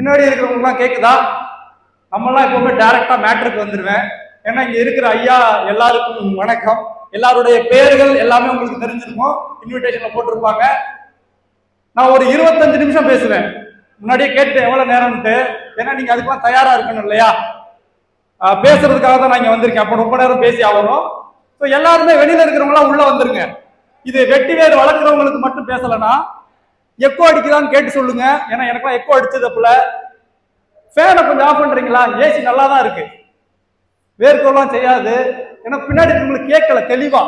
பின்னாடி இருக்கிறவங்கலாம் கேக்குதா? நம்மலாம் எப்பவுமே டைரக்டா மேட்ருக்கு வந்துருவேன். ஏன்னா இங்க இருக்கிற ஐயா எல்லாருக்கும் வணக்கம். எல்லாருடைய பெயர்கள் எல்லாமே உங்களுக்கு தெரிஞ்சிருக்கும், இன்விடேஷன்ல போட்டிருப்பாங்க. நான் ஒரு 25 நிமிஷம் பேசுவேன். முன்னாடியே கேட்டு எவ்வளவு நேரம்ட்டு, ஏன்னா நீங்க அதுக்கெல்லாம் தயாரா இருக்கணும் இல்லையா? பேசுறதுக்காக தான் நான் இங்க வந்திருக்கேன். அப்ப ரொம்ப நேரம் பேசி ஆகணும். ஸோ எல்லாருமே வெளியில இருக்கிறவங்களாம் உள்ள வந்துருங்க. இது வெட்டி வேறு வளர்க்குறவங்களுக்கு மட்டும் பேசலன்னா எக்கோ அடிக்குதான்னு கேட்டு சொல்லுங்க. ஏன்னா எனக்குலாம் எக்கோ அடிச்சது அப்பல. ஃபேனை கொஞ்சம் ஆஃப் பண்றீங்களா? ஏசி நல்லா தான் இருக்கு, வேர்க்கெல்லாம் செய்யாது. ஏன்னா பின்னாடி உங்களுக்கு கேட்கல தெளிவா.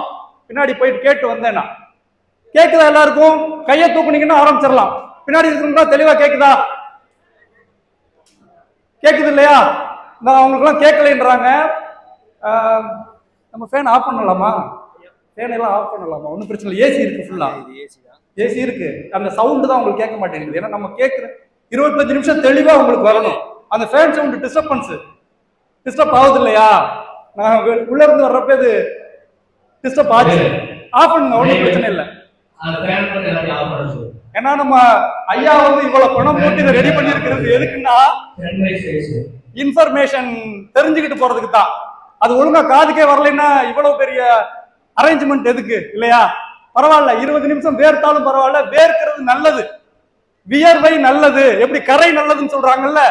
பின்னாடி போயிட்டு கேட்டு வந்தேன்னா கேக்குதா? எல்லாருக்கும் கையை தூக்குனீங்கன்னா ஆரம்பிச்சிடலாம். பின்னாடி இருக்கிறவங்க தெளிவா கேக்குதா? கேக்குது இல்லையா? நான் அவங்களுக்குலாம் கேட்கலைன்றாங்க. நம்ம ஃபேன் ஆஃப் பண்ணலாமா? ஃபேன் எல்லாம் ஆஃப் பண்ணலாமா? ஒன்றும் பிரச்சனை இல்லை. ஏசி இருக்கு, ஃபுல்லா ஏசி இருக்கு. அந்த சவுண்டு தான் உங்களுக்கு கேட்க மாட்டேங்குது. ஏன்னா நம்ம கேட்குற 25 நிமிஷம் தெளிவா உங்களுக்கு வரணும். அந்த ஃபேன் சவுண்டு டிஸ்டர்ப் ஆகுது இல்லையா? நான் உள்ள இருந்து வர்றப்ப இது டிஸ்டர்ப் ஆச்சு. ஆஃப் பண்ணுங்க, ஒன்றும் பிரச்சனை இல்லை. ஏன்னா நம்ம ஐயா வந்து இவ்வளவு பணம் போட்டு இதை ரெடி பண்ணி இருக்கிறது எதுக்குன்னா இன்ஃபர்மேஷன் தெரிஞ்சுக்கிட்டு போறதுக்கு தான். அது ஒழுங்கா காதுக்கே வரலைன்னா இவ்வளவு பெரிய அரேஞ்ச்மெண்ட் எதுக்கு இல்லையா? பரவாயில்ல, 20 நிமிஷம் வேர்த்தாலும் பரவாயில்ல. வேர்க்கிறது நல்லது, வியர்வை நல்லது. எப்படி கரை நல்லதுன்னு சொல்றாங்கல்ல,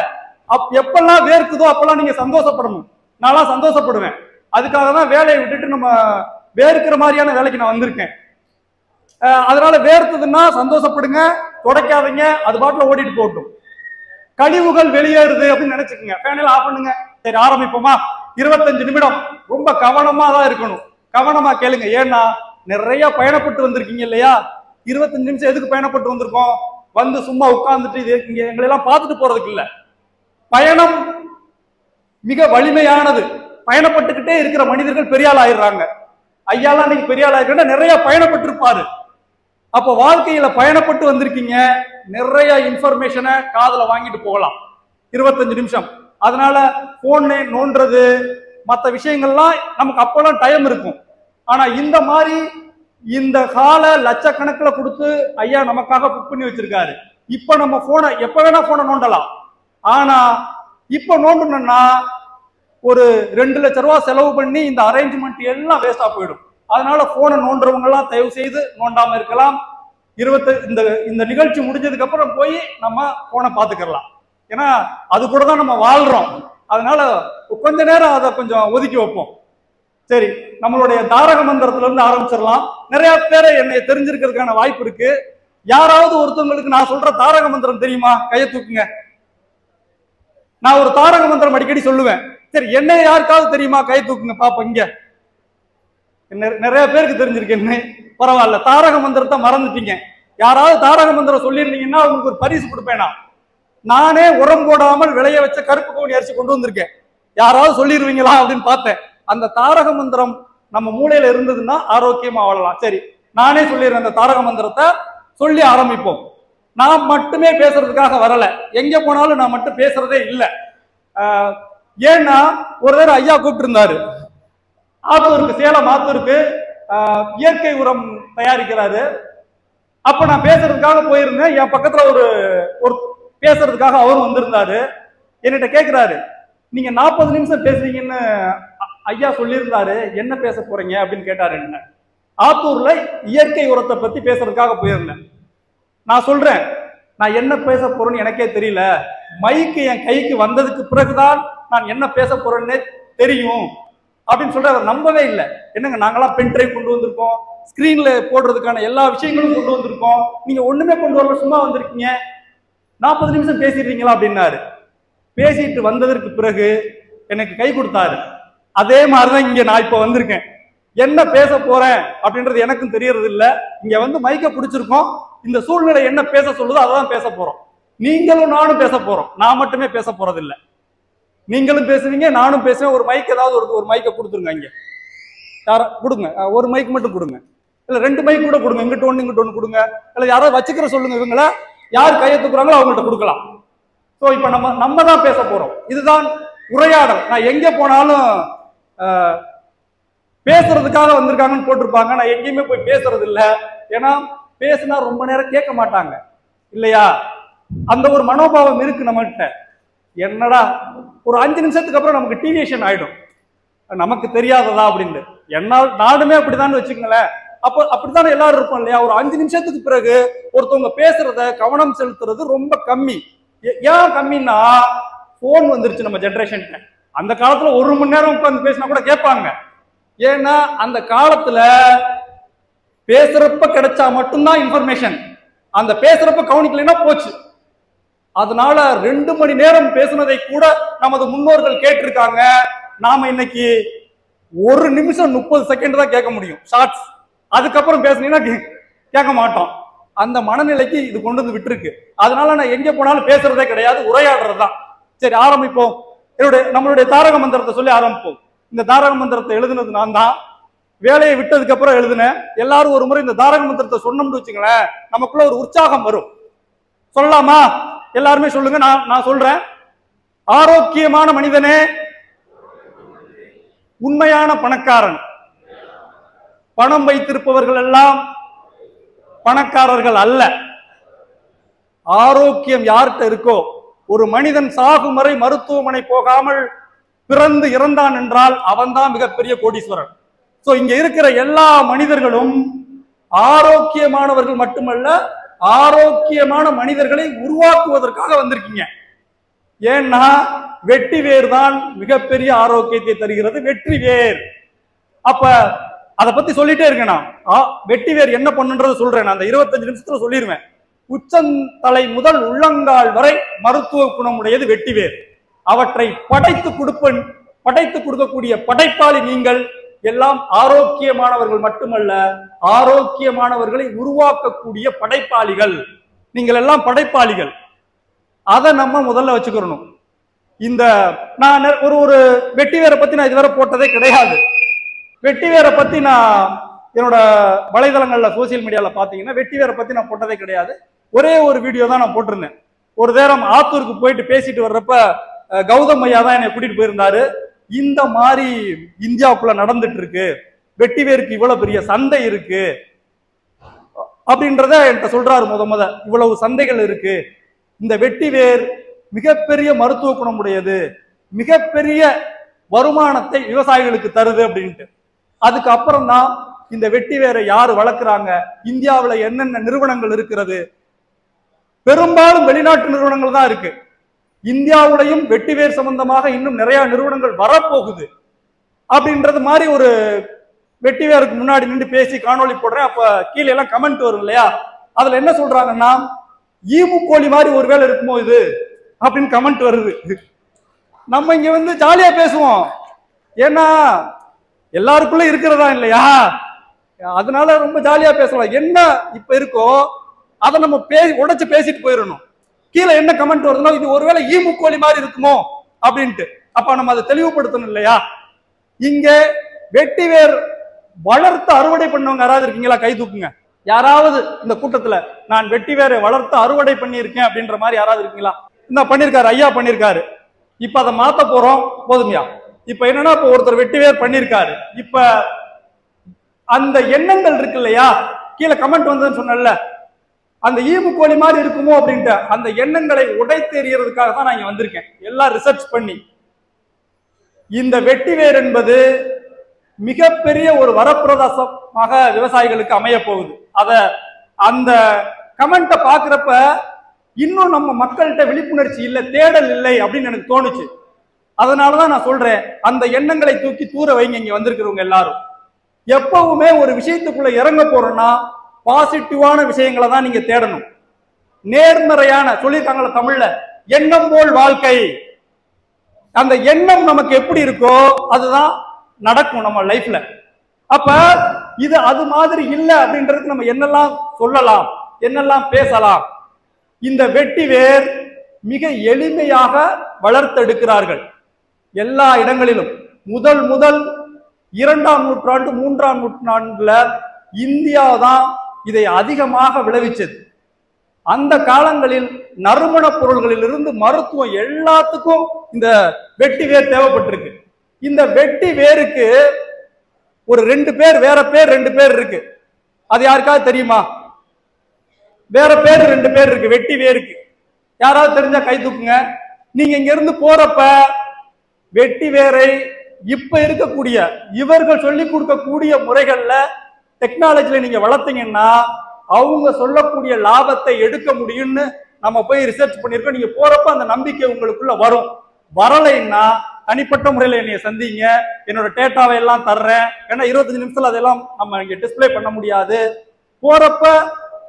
எப்பெல்லாம் வேர்க்குதோ அப்பெல்லாம் நீங்க சந்தோஷப்படணும். நான்லாம் சந்தோஷப்படுவேன். அதுக்காக தான் வேலையை விட்டுட்டு நம்ம வேர்க்கிற மாதிரியான வேலைக்கு நான் வந்திருக்கேன். அதனால வேர்த்ததுன்னா சந்தோஷப்படுங்க, துடைக்காதீங்க, அது பாட்டுல ஓடிட்டு போகட்டும். கழிவுகள் வெளியேறுது அப்படின்னு நினைச்சுக்கோங்க. ஃபேனில் ஆஃப் பண்ணுங்க. சரி, ஆரம்பிப்போமா? 25 நிமிடம் ரொம்ப கவனமா தான் இருக்கணும். கவனமா கேளுங்க. ஏன்னா நிறைய பயணப்பட்டு வந்திருக்கீங்க இல்லையா? 25 நிமிஷம் எதுக்கு பயணப்பட்டு வந்திருக்கோம்? வந்து சும்மா உட்கார்ந்துட்டு இங்க எங்களை எல்லாம் பார்த்துட்டு போறதுக்கு இல்ல. பயணம் மிக வலிமையானது. பயணப்பட்டுக்கிட்டே இருக்கிற மனிதர்கள் பெரிய ஆள் ஆயிடுறாங்க. ஐயாலாம் இன்னைக்கு பெரிய ஆள் ஆயிருக்கா? நிறைய பயணப்பட்டு இருப்பாரு. அப்போ வாழ்க்கையில பயணப்பட்டு வந்திருக்கீங்க. நிறைய இன்ஃபர்மேஷனை காதுல வாங்கிட்டு போகலாம் 25 நிமிஷம். அதனால போன் நோன்றது மற்ற விஷயங்கள்லாம் நமக்கு அப்பெல்லாம் டைம் இருக்கும். ஆனா இந்த மாதிரி இந்த கால லட்சக்கணக்கில் கொடுத்து ஐயா நமக்காக புக் பண்ணி வச்சிருக்காரு. இப்ப நம்ம போனை எப்ப வேணா போனை நோண்டலாம். ஆனா இப்ப நோண்டணும்னா ஒரு 2 லட்சம் ரூபாய் செலவு பண்ணி இந்த அரேஞ்ச்மெண்ட் எல்லாம் வேஸ்டா போயிடும். அதனால போனை நோண்டுறவங்க எல்லாம் தயவு செய்து நோண்டாம இருக்கலாம். இந்த நிகழ்ச்சி முடிஞ்சதுக்கு அப்புறம் போய் நம்ம போனை பார்த்துக்கலாம். ஏன்னா அது கூட தான் நம்ம வாழ்றோம். அதனால கொஞ்ச நேரம் அதை கொஞ்சம் ஒதுக்கி வைப்போம். சரி, நம்மளுடைய தாரக மந்திரத்துல இருந்து ஆரம்பிச்சிடலாம். நிறைய பேரை என்னை தெரிஞ்சிருக்கிறதுக்கான வாய்ப்பு இருக்கு. யாராவது ஒருத்தவங்களுக்கு நான் சொல்ற தாரக மந்திரம் தெரியுமா? கையை தூக்குங்க. நான் ஒரு தாரக மந்திரம் அடிக்கடி சொல்லுவேன். சரி, என்ன யாருக்காவது தெரியுமா? கை தூக்குங்க பாப்போம். இங்க நிறைய பேருக்கு தெரிஞ்சிருக்கு. என்ன பரவாயில்ல, தாரக மந்திரத்தை மறந்துட்டீங்க. யாராவது தாரக மந்திரம் சொல்லியிருந்தீங்கன்னா உங்களுக்கு ஒரு பரிசு கொடுப்பேனா? நானே உரம் போடாமல் விளைய வச்ச கருப்பு கவுனி அரிசி கொண்டு வந்திருக்கேன். யாராவது சொல்லிடுவீங்களா அப்படின்னு பார்த்தேன். அந்த தாரக மந்திரம் நம்ம மூளையில இருந்ததுன்னா ஆரோக்கியமா வாழலாம். சரி, நானே சொல்லிடுறேன். அந்த தாரக மந்திரத்தை சொல்லி ஆரம்பிப்போம். நான் மட்டுமே பேசுறதுக்காக வரல. எங்க போனாலும் நான் மட்டும் பேசுறதே இல்லை. ஏன்னா ஒரு தடவை ஐயா கூப்பிட்டு இருந்தாரு. ஆத்தூருக்கு, சேலம் ஆத்தூருக்கு இயற்கை உரம் தயாரிக்கிறாரு. அப்ப நான் பேசுறதுக்காக போயிருந்தேன். என் பக்கத்துல ஒரு பேசுறதுக்காக அவரும் வந்திருந்தாரு. என்கிட்ட கேட்கிறாரு, நீங்க 40 நிமிஷம் பேசுறீங்கன்னு ஐயா சொல்லியிருந்தாரு, என்ன பேச போறீங்க அப்படின்னு கேட்டாரு. என்ன ஆத்தூர்ல இயற்கை உரத்தை பத்தி பேசுறதுக்காக போயிருந்தேன். நான் சொல்றேன், நான் என்ன பேச போறேன்னு எனக்கே தெரியல. மைக்கு என் கைக்கு வந்ததுக்கு பிறகுதான் நான் என்ன பேச போறேன்னு தெரியும் அப்படின்னு சொல்ற. அவர் நம்பவே இல்லை. என்னங்க, நாங்களாம் பென் டிரைவ் கொண்டு வந்திருக்கோம், ஸ்கிரீன்ல போடுறதுக்கான எல்லா விஷயங்களும் கொண்டு வந்திருக்கோம், நீங்க ஒண்ணுமே கொண்டு வரல, சும்மா வந்திருக்கீங்க, 40 நிமிஷம் பேசிடுறீங்களா அப்படின்னாரு. பேசிட்டு வந்ததற்கு பிறகு எனக்கு கை கொடுத்தாரு. அதே மாதிரிதான் இங்க நான் இப்ப வந்திருக்கேன். என்ன பேச போறேன் அப்படின்றது எனக்கும் தெரியறது இல்ல. இங்க வந்து மைக்க பிடிச்சிருக்கோம். இந்த சூழ்நிலை என்ன பேச சொல்லுதோ அதான் பேச போறோம். நீங்களும் நானும் பேச போறோம். நான் மட்டுமே பேச போறது இல்ல. நீங்களும் பேசுவீங்க, நானும் பேசுவேன். ஒரு மைக் ஏதாவது ஒரு மைக்க கொடுத்துருங்க. இங்க யார கொடுங்க, ஒரு மைக் மட்டும் கொடுங்க. இல்ல 2 மைக் கூட கொடுங்க. இங்கிட்ட ஒண்ணு இங்கிட்ட ஒண்ணு கொடுங்க. இல்ல யாராவது வச்சுக்கிற சொல்லுங்க. இவங்கள யார் கையை தூக்குறாங்களோ அவங்கள்ட்ட கொடுக்கலாம். ஸோ இப்ப நம்ம தான் பேச போறோம். இதுதான் உரையாடல். நான் எங்க போனாலும் பேசுறதுக்காக வந்திருக்காங்கன்னு போட்டிருப்பாங்க. நான் எங்கேயுமே போய் பேசுறது இல்லை. ஏன்னா பேசினா ரொம்ப நேரம் கேட்க மாட்டாங்க இல்லையா? அந்த ஒரு மனோபாவம் இருக்கு நம்மகிட்ட. என்னடா ஒரு 5 நிமிஷத்துக்கு அப்புறம் நமக்கு டீவியேஷன் ஆயிடும், நமக்கு தெரியாததா அப்படின்னு. நானுமே அப்படிதான் வச்சுக்கங்களேன். அப்ப அப்படித்தானே எல்லாரும் இருப்போம் இல்லையா? ஒரு 5 நிமிஷத்துக்கு பிறகு ஒருத்தவங்க பேசுறத கவனம் செலுத்துறது ரொம்ப கம்மி. ஏன் கம்மின்னா, போன் வந்துருச்சு நம்ம ஜெனரேஷன். அந்த காலத்துல 1 மணி நேரம் உட்கார்ந்து பேசினா கூட கேட்பாங்க. ஏன்னா அந்த காலத்துல பேசுறப்ப கிடைச்சா மட்டும்தான் இன்ஃபர்மேஷன், அந்த பேசுறப்ப கவனிக்கலைன்னா போச்சு. அதனால 2 மணி நேரம் பேசுனதை கூட நமது முன்னோர்கள் கேட்டிருக்காங்க. நாம இன்னைக்கு 1 நிமிஷம் 30 செகண்ட் தான் கேட்க முடியும் ஷார்ட்ஸ். அதுக்கப்புறம் பேசுனீங்கன்னா கேட்க மாட்டோம். அந்த மனநிலைக்கு இது கொண்டு வந்து விட்டுருக்கு. அதனால நான் எங்க போனாலும் பேசுறதே கிடையாது, உரையாடுறது தான். சரி, ஆரம்பிப்போம். நம்மளுடைய தாரக மந்திரத்தை சொல்லி ஆரம்பிப்போம். இந்த தாரக மந்திரத்தை எழுதுனது நான் தான். வேலையை விட்டதுக்கு அப்புறம் எழுதுனேன். எல்லாரும் ஒரு முறை இந்த தாரக மந்திரத்தை சொன்னோம்னு வச்சுங்களேன், நமக்குள்ள ஒரு உற்சாகம் வரும். சொல்லலாமா? எல்லாருமே சொல்லுங்க, நான் சொல்றேன். ஆரோக்கியமான மனிதனே உண்மையான பணக்காரன். பணம் வைத்திருப்பவர்கள் எல்லாம் பணக்காரர்கள் அல்ல. ஆரோக்கியம் யார்கிட்ட இருக்கோ, ஒரு மனிதன் சாகும் வரை மருத்துவமனை போகாமல் பிறந்து இறந்தான் என்றால் அவன்தான் மிகப்பெரிய கோடீஸ்வரன். சோ இங்க இருக்கிற எல்லா மனிதர்களும் ஆரோக்கியமானவர்கள் மட்டுமல்ல, ஆரோக்கியமான மனிதர்களை உருவாக்குவதற்காக வந்திருக்கீங்க. ஏன்னா வெட்டி வேர் தான் மிகப்பெரிய ஆரோக்கியத்தை தருகிறது. வெற்றி வேர். அப்ப அதை பத்தி சொல்லிட்டே இருக்கேன். நான் வெட்டி வேர் என்ன பண்ணுன்றதை சொல்றேன். நான் அந்த 25 நிமிஷத்துல சொல்லிடுவேன். உச்சந்தலை முதல் உள்ளங்கால் வரை மருத்துவ குணமுடையது வெட்டி வேர். அவற்றை படைத்து கொடுக்கக்கூடிய படைப்பாளி நீங்கள். எல்லாம் ஆரோக்கியமானவர்கள் மட்டுமல்ல, ஆரோக்கியமானவர்களை உருவாக்கக்கூடிய படைப்பாளிகள். நீங்கள் எல்லாம் படைப்பாளிகள். அதை நம்ம முதல்ல வச்சுக்கணும். இந்த நான் ஒரு வெட்டி வேரை பத்தி நான் இதுவரை போட்டதே கிடையாது. வெட்டி வேரை பத்தி நான் என்னோட வலைதளங்கள்ல சோசியல் மீடியால பாத்தீங்கன்னா வெட்டி வேரை பத்தி நான் போட்டதே கிடையாது. ஒரே ஒரு வீடியோ தான் நான் போட்டிருந்தேன். ஒரு நேரம் ஆத்தூருக்கு போயிட்டு பேசிட்டு வர்றப்ப கௌதம் ஐயா தான் என்னை கூட்டிட்டு போயிருந்தாரு. இந்த மாதிரி இந்தியாவுக்குள்ள நடந்துட்டு இருக்கு, வெட்டி வேருக்கு இவ்வளவு பெரிய சந்தை இருக்கு அப்படின்றத என்கிட்ட சொல்றாரு. முத இவ்வளவு சந்தைகள் இருக்கு, இந்த வெட்டி வேர் மிகப்பெரிய மருத்துவ குணம் உடையது, மிகப்பெரிய வருமானத்தை விவசாயிகளுக்கு தருது அப்படின்ட்டு. அதுக்கப்புறம் தான் இந்த வெட்டி வேரை யாரு வளர்க்குறாங்க, இந்தியாவில் என்னென்ன நிறுவனங்கள் இருக்கிறது, பெரும்பாலும் வெளிநாட்டு நிறுவனங்கள் தான் இருக்கு. இந்தியாவுடையும் வெட்டி வேர் சம்பந்தமாக இன்னும் நிறைய நிறுவனங்கள் வரப்போகுது அப்படின்றது மாதிரி ஒரு வெட்டி வேருக்கு முன்னாடி நின்று பேசி காணொலி போடுறேன். அப்ப கீழே எல்லாம் கமெண்ட் வரும் இல்லையா, அதுல என்ன சொல்றாங்கன்னா, ஈமு கோழி மாதிரி ஒரு வேலை இருக்குமோ இது அப்படின்னு கமெண்ட் வருது. நம்ம இங்க வந்து ஜாலியா பேசுவோம், ஏன்னா எல்லாருக்குள்ள இருக்கிறதா இல்லையா, அதனால ரொம்ப ஜாலியா பேசலாம். என்ன இப்ப இருக்கோ அதை நம்ம உடைச்சு பேசிட்டு போயிடணும். கீழே என்ன கமெண்ட் வருதுன்னா, இது ஒருவேளை ஈமு கோழி மாதிரி இருக்குமோ அப்படின்ட்டு. அப்ப நம்ம அதை தெளிவுபடுத்தணும் இல்லையா. இங்க வெட்டி வேர் வளர்த்து அறுவடை பண்ணவங்க யாராவது இருக்கீங்களா? கை தூக்குங்க. யாராவது இந்த கூட்டத்துல நான் வெட்டி வேரை வளர்த்து அறுவடை பண்ணியிருக்கேன் அப்படின்ற மாதிரி யாராவது இருக்கீங்களா? இந்த பண்ணிருக்காரு, ஐயா பண்ணிருக்காரு. இப்ப அதை மாத்த போறோம். போதுமையா? இப்ப என்னன்னா, இப்ப ஒருத்தர் வெட்டி வேர் பண்ணிருக்காரு. இப்ப அந்த எண்ணங்கள் இருக்கு இல்லையா, கீழே கமெண்ட் வந்ததுன்னு சொன்னல, அந்த ஈமு கோழி மாதிரி இருக்குமோ அப்படின்ட்டு அந்த எண்ணங்களை உடைத்து எறியறதுக்காக தான் நான் இங்க வந்திருக்கேன். எல்லாம் ரிசர்ச் பண்ணி இந்த வெட்டி வேர் என்பது மிகப்பெரிய ஒரு வரப்பிரதாசமாக விவசாயிகளுக்கு அமைய போகுது. அந்த கமெண்ட்டை பாக்குறப்ப இன்னும் நம்ம மக்கள்கிட்ட விழிப்புணர்ச்சி இல்லை, தேடல் இல்லை அப்படின்னு எனக்கு தோணுச்சு. அதனாலதான் நான் சொல்றேன், அந்த எண்ணங்களை தூக்கி தூர வைங்க. இங்க வந்திருக்கிறவங்க எல்லாரும் எப்பவுமே ஒரு விஷயத்துக்குள்ள இறங்க போறோம்னா பாசிட்டிவான விஷயங்களை தான் நீங்க தேடணும். நேர்மறையான சொல்லியிருக்காங்கள தமிழ்ல, எண்ணம் போல் வாழ்க்கை. அந்த எண்ணம் நமக்கு எப்படி இருக்கோ அதுதான் நடக்கும் நம்ம லைஃப்ல. அப்ப இது அது மாதிரி இல்லை அப்படின்றதுக்கு நம்ம என்னெல்லாம் சொல்லலாம், என்னெல்லாம் பேசலாம். இந்த வெட்டி வேர் மிக எளிமையாக வளர்த்தெடுக்கிறார்கள் எல்லா இடங்களிலும். முதல் 2ஆம் நூற்றாண்டு 3ஆம் நூற்றாண்டுல இந்தியா தான் இதை அதிகமாக விளைவிச்சது. அந்த காலங்களில் நறுமண பொருள்களிலிருந்து மருத்துவம் எல்லாத்துக்கும் இந்த வெட்டி வேர் தேவைப்பட்டிருக்கு. இந்த வெட்டி வேருக்கு ஒரு 2 பேர், வேற பேர் 2 பேர் இருக்கு. அது யாருக்காவது தெரியுமா? வேற பேர் 2 பேர் இருக்கு வெட்டி வேருக்கு. யாராவது தெரிஞ்சா கை தூக்குங்க. நீங்க இங்க இருந்து போறப்ப வெட்டி வேரை இப்ப இருக்கக்கூடிய இவர்கள் சொல்லி கொடுக்கக்கூடிய முறைகள்ல டெக்னாலஜில நீங்க வளர்த்தீங்கன்னா அவங்க சொல்லக்கூடிய லாபத்தை எடுக்க முடியும்னு நம்ம போய் ரிசர்ச் பண்ணிருக்கோம். நீங்க போறப்ப அந்த நம்பிக்கை உங்களுக்குள்ள வரும். வரலைன்னா தனிப்பட்ட முறையில என்னைய சந்திங்க, என்னோட டேட்டாவை எல்லாம் தர்றேன். ஏன்னா 25 நிமிஷத்துல அதெல்லாம் நம்ம இங்க டிஸ்பிளே பண்ண முடியாது. போறப்ப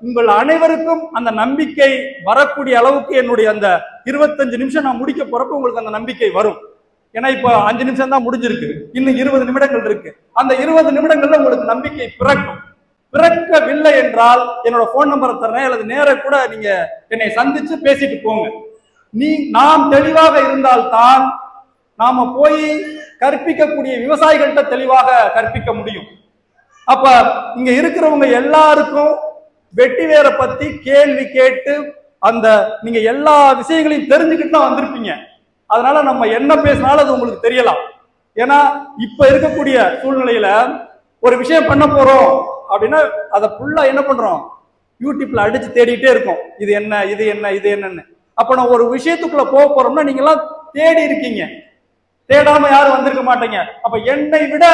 உங்கள் அனைவருக்கும் அந்த நம்பிக்கை வரக்கூடிய அளவுக்கு என்னுடைய அந்த 25 நிமிஷம் நான் முடிக்க போறப்ப உங்களுக்கு அந்த நம்பிக்கை வரும். ஏன்னா இப்ப 5 நிமிஷம் தான் முடிஞ்சிருக்கு, இன்னும் 20 நிமிடங்கள் இருக்கு. அந்த 20 நிமிடங்கள்ல உங்களுக்கு நம்பிக்கை பிறக்கும். பிறக்கவில்லை என்றால் என்னோட போன் நம்பரை தர்றேன், அல்லது நேர கூட நீங்க என்னை சந்திச்சு பேசிட்டு போங்க. நாம் தெளிவாக இருந்தால்தான் நாம போய் கற்பிக்கக்கூடிய விவசாயிகள்கிட்ட தெளிவாக கற்பிக்க முடியும். அப்ப இங்க இருக்கிறவங்க எல்லாருக்கும் வெட்டி வேரை பத்தி கேள்வி கேட்டு அந்த நீங்க எல்லா விஷயங்களையும் தெரிஞ்சுக்கிட்டு தான் வந்திருப்பீங்க. அதனால நம்ம என்ன பேசினாலும் அது உங்களுக்கு தெரியலாம். ஏன்னா இப்ப இருக்கக்கூடிய சூழ்நிலையில ஒரு விஷயம் பண்ண போறோம் அப்படின்னா அதை ஃபுல்லா என்ன பண்றோம், யூடியூப்ல அடிச்சு தேடிட்டே இருக்கோம். இது என்ன, இது என்ன, இது என்னன்னு. அப்ப நான் ஒரு விஷயத்துக்குள்ள போக போறோம்னா நீங்க எல்லாம் தேடி இருக்கீங்க, தேடாம யாரும் வந்திருக்க மாட்டீங்க. அப்ப என்னை விட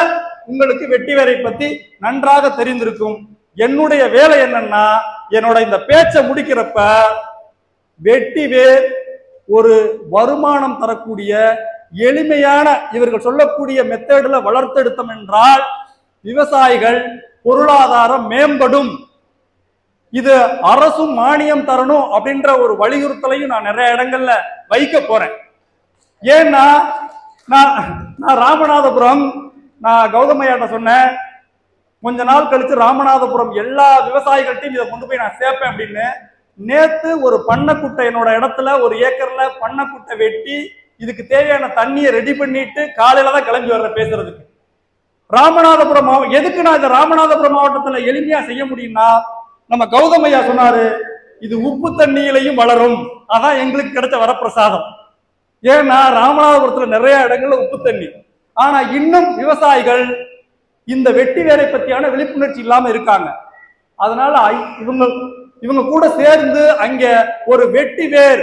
உங்களுக்கு வெட்டி வேரை பத்தி நன்றாக தெரிந்திருக்கும். என்னுடைய வேலை என்னன்னா, என்னோட இந்த பேச்சை முடிக்கிறப்ப வெட்டி வேர் ஒரு வருமானம் தரக்கூடிய எளிமையான இவர்கள் சொல்லக்கூடிய மெத்தேடுல வளர்த்தெடுத்தோம் என்றால் விவசாயிகள் பொருளாதாரம் மேம்படும். இது அரசும் மானியம் தரணும் அப்படின்ற ஒரு வலியுறுத்தலையும் நான் நிறைய இடங்கள்ல வைக்க போறேன். ஏன்னா நான் ராமநாதபுரம், நான் கௌதமையாட்ட சொன்னேன், கொஞ்ச நாள் கழிச்சு ராமநாதபுரம் எல்லா விவசாயிகள்ட்டையும் இதை கொண்டு போய் நான் சேர்ப்பேன் அப்படின்னு. நேத்து ஒரு பண்ணக்குட்டை என்னோட இடத்துல 1 ஏக்கர்ல பண்ணக்குட்டை வெட்டி இதுக்கு தேவையான தண்ணியை ரெடி பண்ணிட்டு காலையில தான் கிளம்பி வர்ற பேசுறதுக்கு. ராமநாதபுரம் மாவட்டம் எதுக்கு நான் இந்த ராமநாதபுரம் மாவட்டத்துல எளிமையா செய்ய முடியும்னா, நம்ம கௌதமையா சொன்னாரு, இது உப்பு தண்ணியிலையும் வளரும். அதான் எங்களுக்கு கிடைச்ச வரப்பிரசாதம். ஏன்னா ராமநாதபுரத்துல நிறைய இடங்கள்ல உப்பு தண்ணி, ஆனா இன்னும் விவசாயிகள் இந்த வெட்டி வேரை பத்தியான விழிப்புணர்ச்சி இல்லாம இருக்காங்க. அதனால இவங்க கூட சேர்ந்து அங்க ஒரு வெட்டி வேர்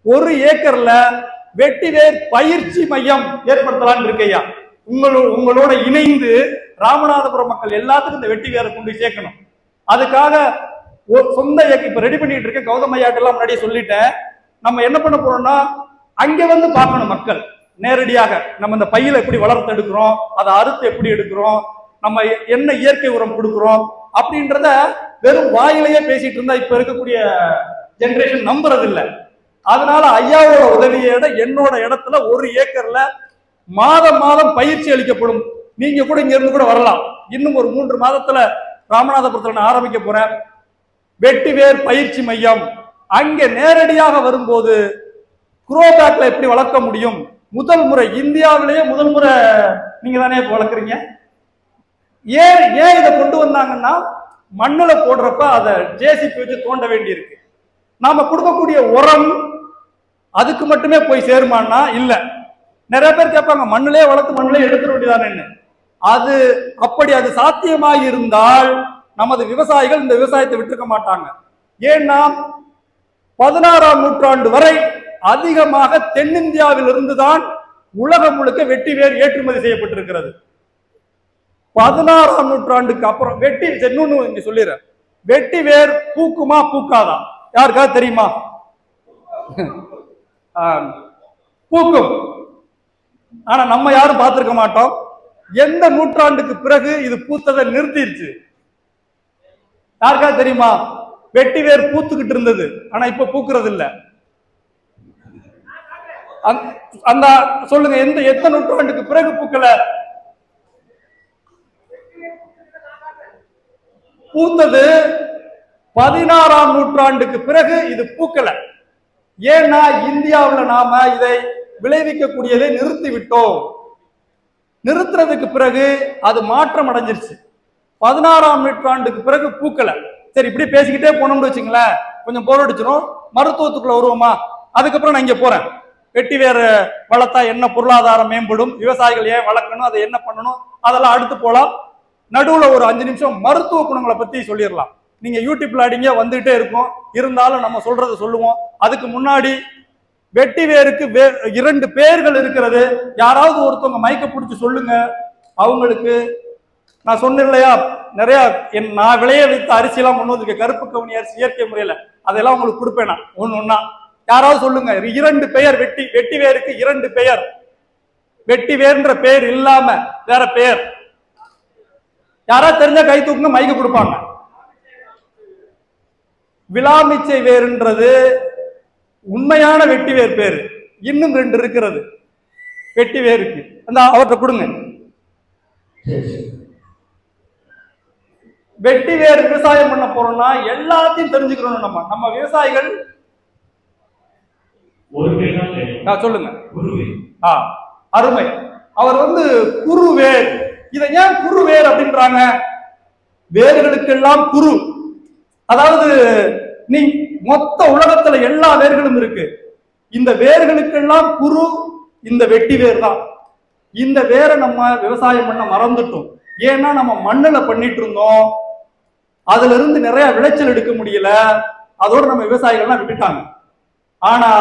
1 ஏக்கர்ல வெட்டி வேர் பயிற்சி மையம் ஏற்படுத்தலாம்னு இருக்கையா. உங்களோட இணைந்து ராமநாதபுரம் மக்கள் எல்லாத்துக்கும் இந்த வெட்டி வேரை கொண்டு சேர்க்கணும். அதுக்காக சொந்த இப்ப ரெடி பண்ணிட்டு இருக்கேன். கௌதமையாட்டு எல்லாம் முன்னாடியே சொல்லிட்டேன். நம்ம என்ன பண்ண போறோம்னா, அங்க வந்து பார்க்கணும் மக்கள் நேரடியாக. நம்ம இந்த பையில எப்படி வளர்த்து எடுக்கிறோம், அதை அறுத்து எப்படி எடுக்கிறோம், நம்ம என்ன இயற்கை உரம் கொடுக்கிறோம் அப்படின்றத வெறும் வாயிலேயே பேசிட்டு இருந்தா இப்ப இருக்கக்கூடிய ஜெனரேஷன் நம்புறது இல்லை. அதனால ஐயாவோட உதவியோட என்னோட இடத்துல 1 ஏக்கர்ல மாதம் மாதம் பயிற்சி அளிக்கப்படும். நீங்க கூட இங்க இருந்து கூட வரலாம். இன்னும் ஒரு 3 மாதத்துல ராமநாதபுரத்துல நான் ஆரம்பிக்க போறேன் வெட்டி வேர் பயிற்சி மையம். அங்க நேரடியாக வரும்போது குரோபேக்ல எப்படி வளர்க்க முடியும், முதல் முறை இந்தியாவிலேயே முதல் முறை நீங்க தானே வளர்க்குறீங்க. ஏன் இதை கொண்டு வந்தாங்கன்னா, மண்ணுல போடுறப்ப அதை ஜேசிபி வச்சு தோண்ட வேண்டி இருக்கு. நாம கொடுக்கக்கூடிய உரம் அதுக்கு மட்டுமே போய் சேருமானா இல்ல. நிறைய பேர் கேட்பாங்க, மண்ணிலே வளர்த்து மண்ணிலே எடுத்துட வேண்டியதானு. அது சாத்தியமாக இருந்தால் நமது விவசாயிகள் இந்த விவசாயத்தை விட்டுருக்க மாட்டாங்க. ஏன்னா 16ஆம் நூற்றாண்டு வரை அதிகமாக தென்னிந்தியாவில் இருந்துதான் உலகம் முழுக்க வெட்டி வேர் ஏற்றுமதி செய்யப்பட்டிருக்கிறது. 16ஆம் நூற்றாண்டுக்கு அப்புறம் இன்னொன்னு சொல்லிடுறேன், வெட்டி வேர் பூக்குமா பூக்காதா யாருக்காவது தெரியுமா? பூக்கும். ஆனா நம்ம யாரும் பார்த்திருக்க மாட்டோம். எந்த நூற்றாண்டுக்கு பிறகு இது பூத்ததை நிறுத்திடுச்சு யாருக்காவது தெரியுமா? வெட்டி வேர் பூத்துக்கிட்டு இருந்தது, ஆனா இப்ப பூக்குறது இல்ல. அந்த சொல்லுங்க, எத்தனை நூற்றாண்டுக்கு பிறகு பூக்கல? பூத்தது 16ஆம் நூற்றாண்டுக்கு பிறகு இது பூக்கல. ஏன்னா இந்தியாவில் நாம இதை விளைவிக்கக்கூடியதை நிறுத்தி விட்டோம். நிறுத்துறதுக்கு பிறகு அது மாற்றம் அடைஞ்சிருச்சு. 16ஆம் நூற்றாண்டுக்கு பிறகு பூக்கல. சரி, இப்படி பேசிக்கிட்டே போனோம்னு வச்சுங்களேன், கொஞ்சம் போர் அடிச்சிடும். மருத்துவத்துக்குள்ள வருவோமா? அதுக்கப்புறம் நான் இங்க போறேன். வெட்டி வேற வளர்த்தா என்ன பொருளாதாரம் மேம்படும், விவசாயிகள் ஏன் வளர்க்கணும், அதை என்ன பண்ணணும், அதெல்லாம் அடுத்து போலாம். நடுவுல ஒரு 5 நிமிஷம் மருத்துவ குணங்களை பத்தி சொல்லிடலாம். நீங்க யூடியூப்ல அடிங்க வந்துகிட்டே இருக்கும். இருந்தாலும் நம்ம சொல்றதை சொல்லுவோம். அதுக்கு முன்னாடி வெட்டி வேருக்கு 2 பெயர்கள் இருக்கிறது. யாராவது ஒருத்தவங்க மைக்க பிடிச்சி சொல்லுங்க. அவங்களுக்கு நான் சொன்னேன் இல்லையா, நிறைய நான் விளைய வைத்த அரிசியெல்லாம் கொண்டு வந்திருக்கேன், கருப்பு கவுனி அரிசி இயற்கை முறையில. அதெல்லாம் உங்களுக்கு கொடுப்பேன் நான் ஒண்ணா. யாராவது சொல்லுங்க 2 பெயர், வெட்டி வேருக்கு 2 பெயர். வெட்டி வேர்ன்ற பெயர் இல்லாம வேற பெயர் யாராவது தெரிஞ்சா கை தூக்குங்க, மைக்க கொடுப்பாங்க. விளாமிச்சை வேறுன்றது உண்மையான வெட்டி வேர் பேரு. இன்னும் 2 இருக்கிறது வெட்டி வேருக்கு. அந்த அவற்றை கொடுங்க. வெட்டி வேர் விவசாயம் பண்ண போறோம்னா எல்லாத்தையும் தெரிஞ்சுக்கிறோம். நம்ம விவசாயிகள் சொல்லுங்க. அருமை. அவர் குருவேர். இதை ஏன் குருவேர் அப்படின்றாங்க? வேர்களுக்கெல்லாம் குரு. அதாவது நீ மொத்த உலகத்துல எல்லா வேர்களும் இருக்கு. இந்த வேர்களுக்கெல்லாம் குரு இந்த வெட்டி வேர் தான். இந்த வேரை நம்ம விவசாயம் பண்ண மறந்துட்டோம். ஏன்னா நம்ம மண்ணுல பண்ணிட்டு இருந்தோம். அதுல இருந்து நிறைய விளைச்சல் எடுக்க முடியல. அதோட நம்ம விவசாயிகள்லாம் விட்டுட்டாங்க. ஆனா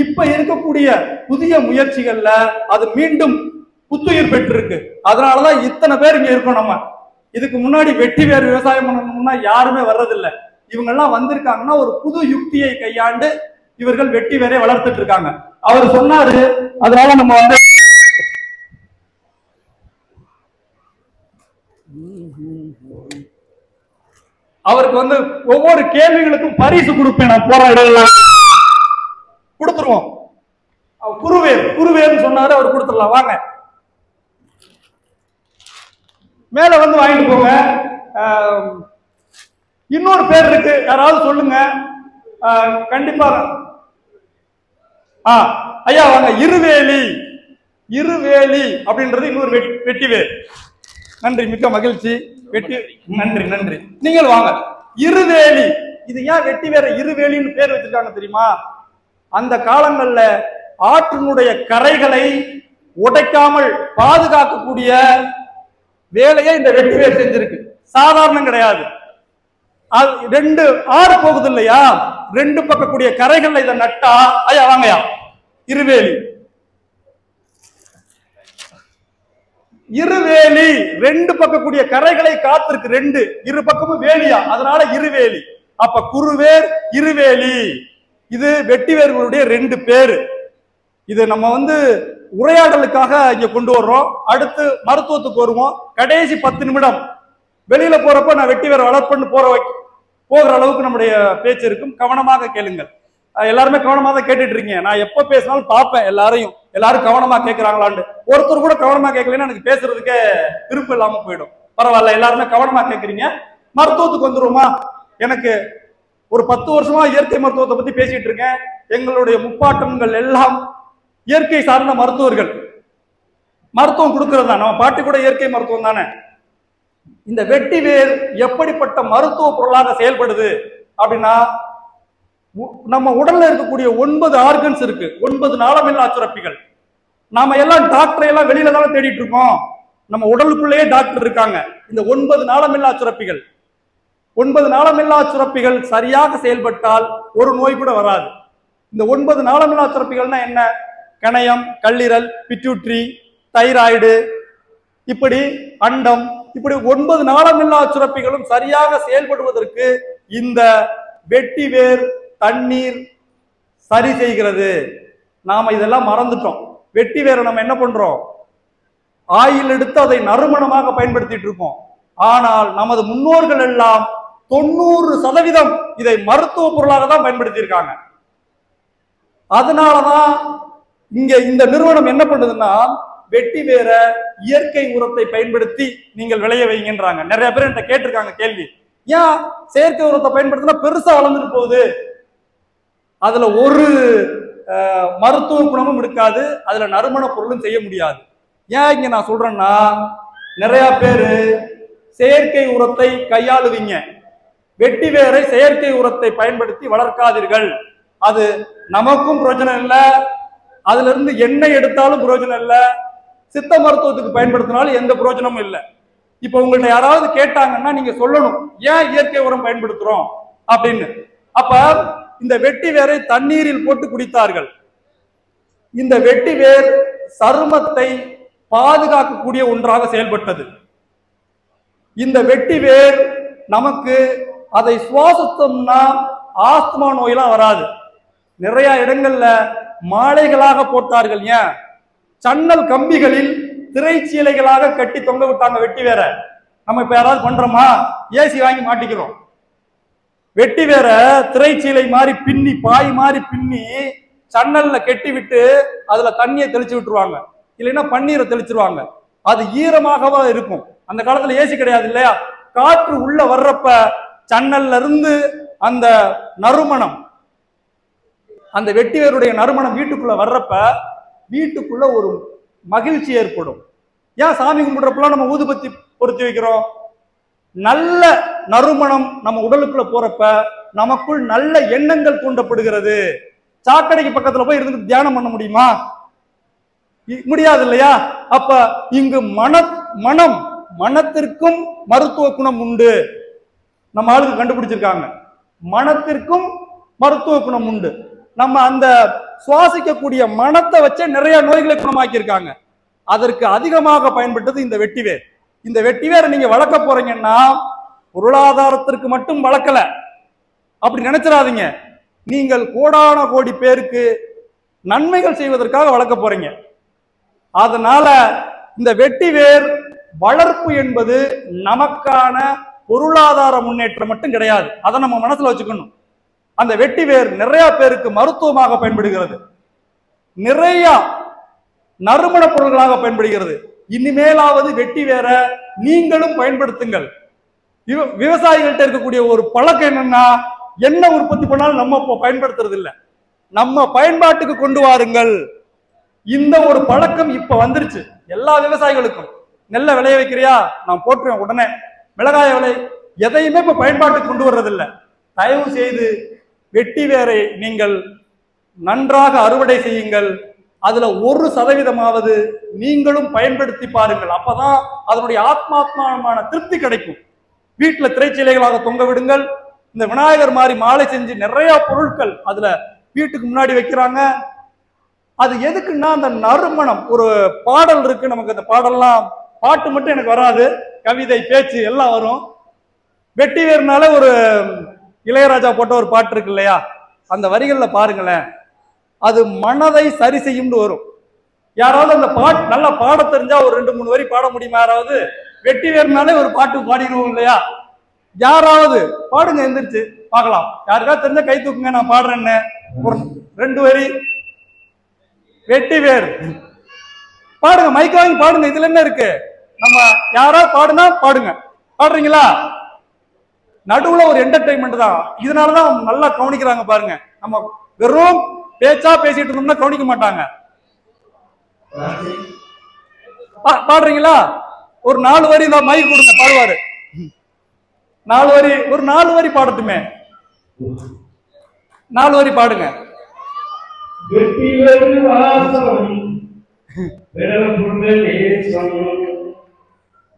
இப்ப இருக்கக்கூடிய புதிய முயற்சிகள்ல அது மீண்டும் புத்துயிர் பெற்றிருக்கு. அதனாலதான் இத்தனை பேர் இங்க இருக்கோம். நம்ம இதுக்கு முன்னாடி வெட்டி வேர் விவசாயம் பண்ணணும்னா யாருமே வர்றதில்லை. இவங்க எல்லாம் வந்திருக்காங்கன்னா ஒரு புது யுக்தியை கையாண்டு இவர்கள் வெட்டி வேரை வளர்த்துட்டு இருக்காங்க. அவர் சொன்னாரு. அதனால நம்ம அவருக்கு ஒவ்வொரு கேள்விகளுக்கும் பரிசு கொடுப்பேன். நான் போற இடம் கொடுத்துருவோம். குருவேர்னு சொன்னாரு, அவர் கொடுத்துடலாம். வாங்க மேல வாங்கிட்டு போங்க. இன்னொரு பேர் இருக்கு, யாராவது சொல்லுங்க. கண்டிப்பா ஐயா வாங்க. இருவேலி. இருவேலி அப்படின்றது இன்னொரு வெட்டி வேர். நன்றி, மிக்க மகிழ்ச்சி. நன்றி நன்றி. நீங்கள் வாங்க. இருவேலி. இது ஏன் வெட்டி வேற இருவேலின்னு பேர் வச்சிருக்காங்க தெரியுமா? அந்த காலங்கள்ல ஆற்றினுடைய கரைகளை உடைக்காமல் பாதுகாக்கக்கூடிய வேலையை இந்த வெட்டி வேர் செஞ்சிருக்கு. சாதாரணம் கிடையாது. 2 ஆறு போகுது இல்லையா, 2 பக்கக்கூடிய கரைகள்ல இதை நட்டா, ஐயா வாங்கயா, இருவேலி. இருவேலி 2 பக்கக்கூடிய கரைகளை காத்திருக்கு. 2 இரு பக்கமும் வேலியா, அதனால இருவேலி. அப்ப குருவேர், இருவேலி. இது வெட்டி வேர்களுடைய 2 பேரு. இது நம்ம உரையாடலுக்காக இங்க கொண்டு வர்றோம். அடுத்து மருத்துவத்துக்கு வருவோம். கடைசி 10 நிமிடம் வெளியில போறப்ப நான் வெட்டி வேர் வளர்ப்புன்னு போகிற அளவுக்கு நம்முடைய பேச்சு இருக்கும். கவனமாக கேளுங்கள். எல்லாருமே கவனமாக தான் கேட்டுட்டு இருக்கீங்க. நான் எப்ப பேசினாலும் பார்ப்பேன் எல்லாரும் கவனமா கேட்கிறாங்களான்னு. ஒருத்தர் கூட கவனமா கேட்கலன்னா எனக்கு பேசுறதுக்கே விருப்பம் இல்லாம போயிடும். பரவாயில்ல, எல்லாருமே கவனமா கேட்கறீங்க. மருத்துவத்துக்கு வந்துருமா? எனக்கு ஒரு 10 வருஷமா இயற்கை மருத்துவத்தை பத்தி பேசிட்டு இருக்கேன். எங்களுடைய முப்பாட்டங்கள் எல்லாம் இயற்கை சார்ந்த மருத்துவர்கள். மருத்துவம் கொடுக்கறது தான். நம்ம பாட்டி கூட இயற்கை மருத்துவம் தானே. இந்த வெட்டி வேர் எப்படிப்பட்ட மருத்துவ பொருளாக செயல்படுது அப்படின்னா, நம்ம உடல்ல இருக்கக்கூடிய 9 ஆர்கன்ஸ் இருக்கு. 9 நாளமில்லா சுரப்பிகள். நாம எல்லாம் டாக்டரை எல்லாம் வெளியில தானே தேடிட்டு இருக்கோம். நம்ம உடலுக்குள்ளேயே டாக்டர் இருக்காங்க. இந்த 9 நாளமில்லா சுரப்பிகள் 9 நாளமில்லா சுரப்பிகள் சரியாக செயல்பட்டால் ஒரு நோய் கூட வராது. இந்த 9 நாளமில்லா சுரப்பிகள்னா என்ன? கணையம், கல்லீரல், பிட்யூட்ரி, தைராய்டு, இப்படி அண்டம், இப்படி 9 நாளமில்லா சுரப்பிகளும் சரியாக செயல்படுவதற்கு இந்த வெட்டி வேர் தண்ணீர் சரி செய்கிறது. நாம இதெல்லாம் மறந்துட்டோம். வெட்டி வேரை நம்ம என்ன பண்றோம்? ஆயில் எடுத்து அதை நறுமணமாக பயன்படுத்திட்டு இருக்கோம். ஆனால் நமது முன்னோர்கள் எல்லாம் 90% இதை மருத்துவ பொருளாக தான் பயன்படுத்தி இருக்காங்க. அதனாலதான் இங்க இந்த நிறுவனம் என்ன பண்ணுதுன்னா, வெட்டி வேற இயற்கை உரத்தை பயன்படுத்தி நீங்கள் விளைய வைங்கன்றாங்க. நிறைய பேர் என்கிட்ட கேட்டிருக்காங்க கேள்வி, ஏன் செயற்கை உரத்தை பயன்படுத்தினா பெருசா வளர்ந்துட்டு போகுது, அதுல ஒரு மருத்துவ குணமும் இருக்காது, அதுல நறுமண பொருளும் செய்ய முடியாது. ஏன் இங்க நான் சொல்றேன்னா, நிறைய பேரு செயற்கை உரத்தை கையாளுவீங்க. வெட்டி வேரை செயற்கை உரத்தை பயன்படுத்தி வளர்க்காதீர்கள். அது நமக்கும் பிரயோஜனம் இல்லை, அதுல இருந்து எண்ணெய் எடுத்தாலும் பிரயோஜனம் இல்லை, சித்த மருத்துவத்துக்கு பயன்படுத்தினாலும் எந்த பிரயோஜனமும் இல்லை. இப்ப உங்கள்ட்ட யாராவது கேட்டாங்கன்னா நீங்க சொல்லணும் ஏன் இயற்கை உரம் பயன்படுத்துறோம் அப்படின்னு. அப்ப இந்த வெட்டி வேரை தண்ணீரில் போட்டு குடித்தார்கள். இந்த வெட்டி வேர் சருமத்தை பாதுகாக்கக்கூடிய ஒன்றாக செயல்பட்டது. இந்த வெட்டி வேர் நமக்கு அதை சுவாசித்தோம்னா ஆஸ்துமா நோயெல்லாம் வராது. நிறைய இடங்கள்ல மாலைகளாக போட்டார்கள். ஏன்? சன்னல் கம்பிகளில் திரைச்சீலைகளாக கட்டி தொங்க விட்டாங்க வெட்டி வேற. நம்ம இப்ப யாராவது பண்றோமா? ஏசி வாங்கி மாட்டிக்கிறோம். வெட்டி வேற திரைச்சீலை மாதிரி பின்னி, பாய் மாதிரி பின்னி சன்னல்ல கெட்டி விட்டு அதுல தண்ணியை தெளிச்சு விட்டுருவாங்க, இல்லைன்னா பன்னீரை தெளிச்சிருவாங்க. அது ஈரமாகவா இருக்கும். அந்த காலத்துல ஏசி கிடையாது இல்லையா? காற்று உள்ள வர்றப்ப சன்னல்ல இருந்து அந்த நறுமணம், அந்த வெட்டி வேருடைய நறுமணம் வீட்டுக்குள்ள வர்றப்ப வீட்டுக்குள்ள ஒரு மகிழ்ச்சி ஏற்படும். ஏன் சாமி கும்பிடுறப்பெல்லாம் நம்ம ஊதுபத்தி பொருத்தி வைக்கிறோம்? நல்ல நறுமணம் நம்ம உடலுக்குள்ள போறப்ப நமக்குள் நல்ல எண்ணங்கள் தூண்டப்படுகிறது. சாக்கடைக்கு பக்கத்துல போய் இருந்து தியானம் பண்ண முடியுமா? முடியாது இல்லையா? அப்ப இங்கு மனம் மனத்திற்கும் மருத்துவ குணம் உண்டு. நம்ம ஆளுக்கு கண்டுபிடிச்சிருக்காங்க, மனத்திற்கும் மருத்துவ குணம் உண்டு. நம்ம அந்த சுவாசிக்கக்கூடிய மனத்தை வச்சே நிறைய நோய்களை குணமாக்கி இருக்காங்க. அதற்கு அதிகமாக பயன்பட்டது இந்த வெட்டிவேர். இந்த வெட்டிவேரை நீங்க வளர்க்க போறீங்கன்னா பொருளாதாரத்திற்கு மட்டும் வளர்க்கல அப்படி நினைச்சிடாதீங்க. நீங்கள் கோடான கோடி பேருக்கு நன்மைகள் செய்வதற்காக வளர்க்க போறீங்க. அதனால இந்த வெட்டிவேர் வளர்ப்பு என்பது நமக்கான பொருளாதார முன்னேற்றம் மட்டும் கிடையாது. அதை நம்ம மனசுல வச்சுக்கணும். அந்த வெட்டிவேர் நிறைய பேருக்கு மருத்துவமாக பயன்படுகிறது, நிறைய நறுமண பொருள்களாக பயன்படுகிறது. இனிமேலாவது வெட்டி வேற நீங்களும் பயன்படுத்துங்கள். விவசாயிகள்கிட்ட இருக்கக்கூடிய ஒரு பழக்கம் என்னன்னா, என்ன உற்பத்தி பண்ணாலும் நம்ம பயன்படுத்துறது இல்லை, நம்ம பயன்பாட்டுக்கு கொண்டு வாருங்கள். இந்த ஒரு பழக்கம் இப்ப வந்துருச்சு எல்லா விவசாயிகளுக்கும். நெல்லை விளைய வைக்கிறியா, நான் போட்டுருவேன் உடனே. மிளகாய விலை, எதையுமே இப்ப பயன்பாட்டுக்கு கொண்டு வர்றதில்லை. தயவு செய்து வெட்டி வேரை நீங்கள் நன்றாக அறுவடை செய்யுங்கள். அதுல 1% நீங்களும் பயன்படுத்தி பாருங்கள். அப்பதான் அதனுடைய ஆத்மாத்மான திருப்தி கிடைக்கும். வீட்டுல திரைச்சீலைகளாக தொங்க விடுங்கள். இந்த விநாயகர் மாதிரி மாலை செஞ்சு நிறைய பொருட்கள் அதுல வீட்டுக்கு முன்னாடி வைக்கிறாங்க. அது எதுக்குன்னா அந்த நறுமணம். ஒரு பாடல் இருக்கு நமக்கு, அந்த பாடல்லாம் பாட்டு மட்டும் எனக்கு வராது, கவிதை பேச்சு எல்லாம் வரும். வெட்டி வேர்னால ஒரு இளையராஜா போட்ட ஒரு பாட்டு இருக்கு இல்லையா, அந்த வரிகள்ல பாருங்களேன், அது மனதை சரி செய்யும் வரும். யாராவது அந்த பாட்டு நல்லா பாட தெரிஞ்சா ஒரு 2-3 வரி பாட முடியுமா? யாராவது வெட்டி வேர்னாலே ஒரு பாட்டு பாடிடுவோம் இல்லையா? யாராவது பாடுங்க, எந்திரிச்சு பார்க்கலாம். யாருக்காவது தெரிஞ்ச கை தூக்குங்க, நான் பாடுறேன்னு. ஒரு 2 வரி வெட்டி வேர் பாடுங்க, மைக் வாங்கி பாடுங்க. இதுல என்ன இருக்கு? நம்ம யாராவது பாடுனா பாடுங்க. பாடுறீங்களா? நடுவுல ஒரு என்டர்டைன்மெண்ட் தான். இதனாலதான் நல்லா கவனிக்கிறாங்க பாருங்க. நம்ம வெறும் பேச்சா பேசிட்டு இருந்தோம்னா கவனிக்க மாட்டாங்க. பாடுறீங்களா? ஒரு 4 வரி தான் மைக் கொடுங்க, பாடுவாரு. 4 வரி, ஒரு 4 வரி பாடட்டுமே. 4 வரி பாடுங்க. வெட்டி வேறு வாசம் விரல் புண்ணிய நேசம்,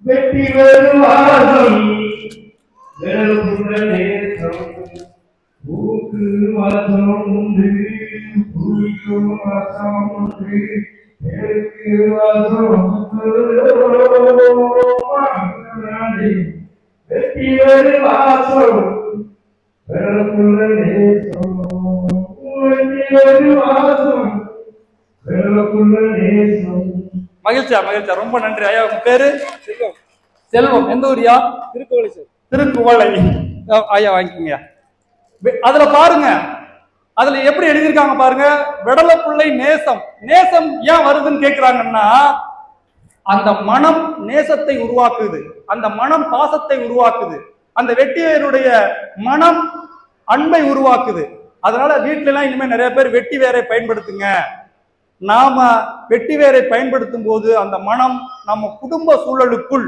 வெட்டி வேறு வாசம் விரல் புண்ணிய நேசம், பூக்கு வாசம் உண்டு பூக்கும் வாசம் உண்டு எனக்கு வாசம் வெட்டி வேறு வாசம் விரல் புண்ணிய நேசம், மகிழ்ச்சியா மகிழ்ச்சியா, ரொம்ப நன்றி ஐயா. உங்க பேரு? செல்வம். செல்வம். எந்த ஊரியா? திருக்குவளை சார். திருக்குவளை. ஐயா வாங்கிக்கோங்க. அதுல பாருங்க, அதுல எப்படி எழுதியிருக்காங்க பாருங்க. விடலப்புள்ளை நேசம். நேசம் ஏன் வருதுன்னு கேட்கிறாங்கன்னா, அந்த மனம் நேசத்தை உருவாக்குது, அந்த மனம் பாசத்தை உருவாக்குது, அந்த வெட்டிவேருடைய மனம் அன்பை உருவாக்குது. அதனால வீட்டுல எல்லாம் இனிமே நிறைய பேர் வெட்டி வேரை பயன்படுத்துங்க. நாம வெட்டி வேரை பயன்படுத்தும் போது அந்த மனம் நம்ம குடும்ப சூழலுக்குள்